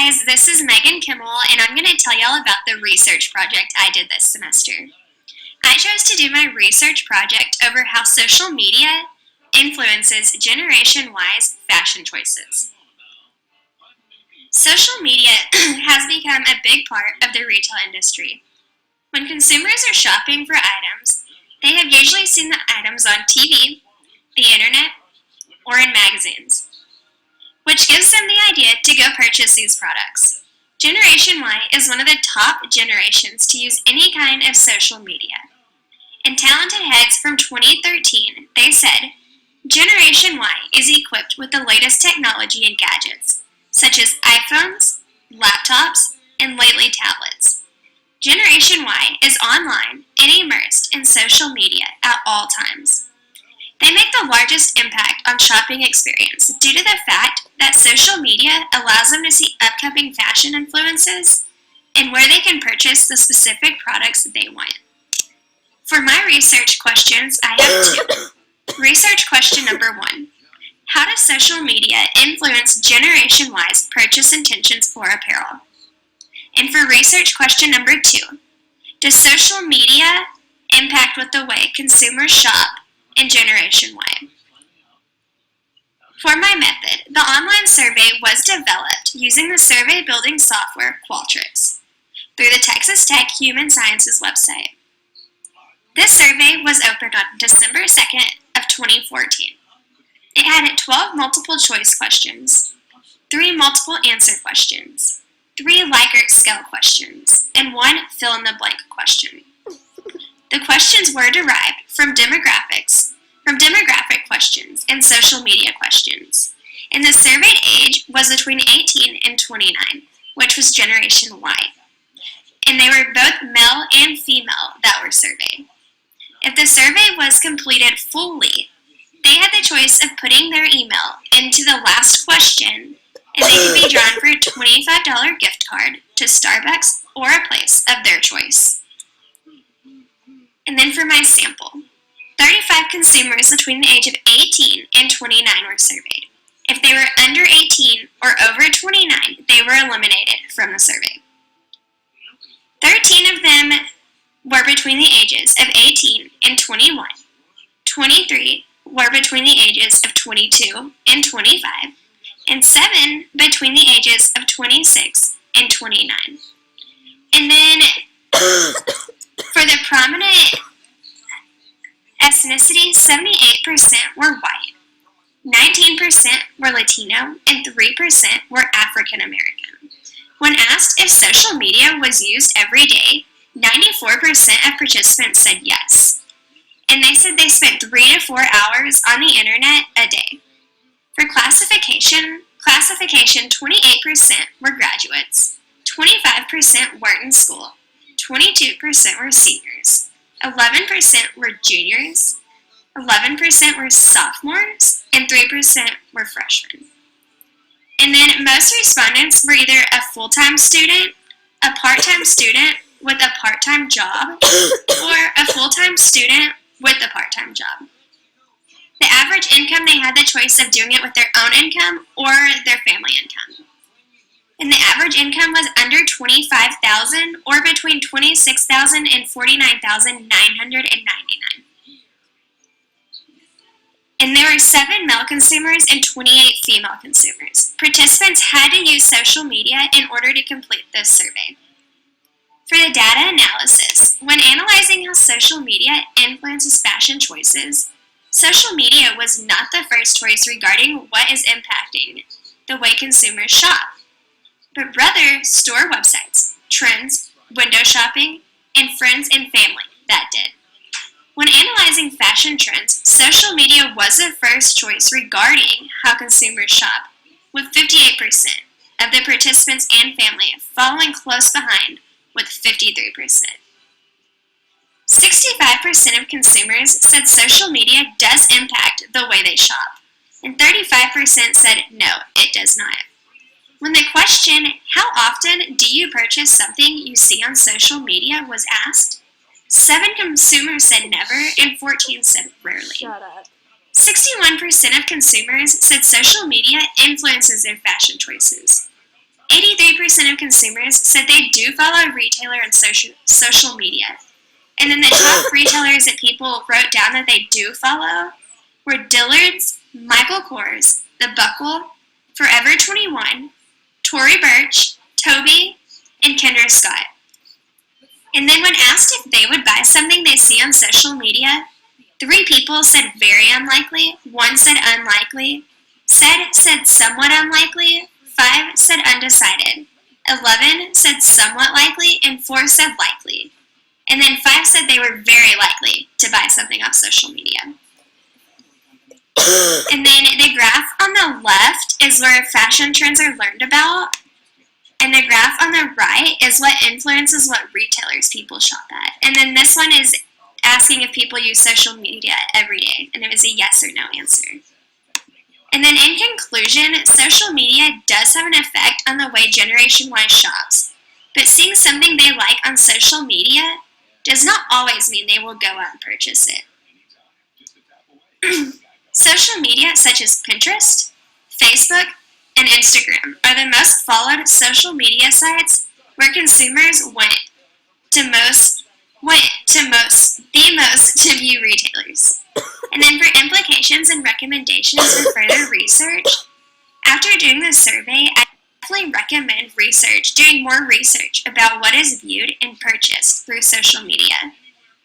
guys, this is Megan Kimmel, and I'm going to tell y'all about the research project I did this semester. I chose to do my research project over how social media influences Generation Y's fashion choices. Social media has become a big part of the retail industry. When consumers are shopping for items, they have usually seen the items on TV, the internet, or in magazines, which gives them the idea to go purchase these products. Generation Y is one of the top generations to use any kind of social media. In Talented Heads from 2013, they said, Generation Y is equipped with the latest technology and gadgets, such as iPhones, laptops, and lately tablets. Generation Y is online and immersed in social media at all times. They make the largest impact on shopping experience due to the fact that social media allows them to see upcoming fashion influences and where they can purchase the specific products they want. For my research questions, I have two. Research question number 1. How does social media influence Generation Y's purchase intentions for apparel? And for research question number 2, does social media impact with the way consumers shop in Generation Y? For my method, the online survey was developed using the survey building software Qualtrics through the Texas Tech Human Sciences website. This survey was opened on December 2nd of 2014. It had 12 multiple choice questions, 3 multiple answer questions, 3 Likert scale questions, and 1 fill in the blank question. The questions were derived from demographic questions and social media questions, and the surveyed age was between 18 and 29, which was Generation Y, and they were both male and female that were surveyed. If the survey was completed fully, they had the choice of putting their email into the last question, and they could be drawn for a $25 gift card to Starbucks or a place of their choice. And then for my sample, 35 consumers between the age of 18 and 29 were surveyed. If they were under 18 or over 29, they were eliminated from the survey. 13 of them were between the ages of 18 and 21. 23 were between the ages of 22 and 25, and 7 between the ages of 26 and 29. And then for the prominent ethnicity, 78% were white, 19% were Latino, and 3% were African American. When asked if social media was used every day, 94% of participants said yes, and they said they spent 3 to 4 hours on the internet a day. For classification, 28% were graduates, 25% weren't in school, 22% were seniors, 11% were juniors, 11% were sophomores, and 3% were freshmen. And then most respondents were either a full-time student, a part-time student with a part-time job, or a full-time student with a part-time job. The average income, they had the choice of doing it with their own income or their family income. And the average income was under $25,000 or between $26,000 and $49,999. And there were 7 male consumers and 28 female consumers. Participants had to use social media in order to complete this survey. For the data analysis, when analyzing how social media influences fashion choices, social media was not the first choice regarding what is impacting the way consumers shop, but rather store websites, trends, window shopping, and friends and family that did. When analyzing fashion trends, social media was the first choice regarding how consumers shop, with 58% of the participants and family following close behind with 53%. 65% of consumers said social media does impact the way they shop, and 35% said no, it does not. When the question, how often do you purchase something you see on social media, was asked, 7 consumers said never and 14 said rarely. Shut up. 61% of consumers said social media influences their fashion choices. 83% of consumers said they do follow a retailer on social media. And then the top retailers that people wrote down that they do follow were Dillard's, Michael Kors, The Buckle, Forever 21, Tory Burch, Toby, and Kendra Scott. And then when asked if they would buy something they see on social media, 3 people said very unlikely, 1 said unlikely, said somewhat unlikely, 5 said undecided, 11 said somewhat likely, and 4 said likely. And then 5 said they were very likely to buy something off social media. And then the graph on the left is where fashion trends are learned about. And the graph on the right is what influences what retailers people shop at. And then this one is asking if people use social media every day. And it was a yes or no answer. And then in conclusion, social media does have an effect on the way Generation Y shops. But seeing something they like on social media does not always mean they will go out and purchase it. Social media such as Pinterest, Facebook, and Instagram are the most followed social media sites where consumers went the most to view retailers. And then for implications and recommendations for further research, after doing this survey, I definitely recommend doing more research about what is viewed and purchased through social media.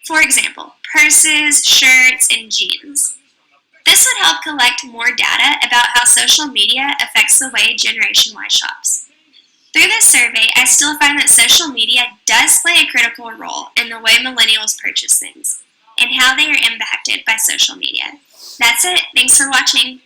For example, purses, shirts, and jeans. This would help collect more data about how social media affects the way Generation Y shops. Through this survey, I still find that social media does play a critical role in the way millennials purchase things and how they are impacted by social media. That's it. Thanks for watching.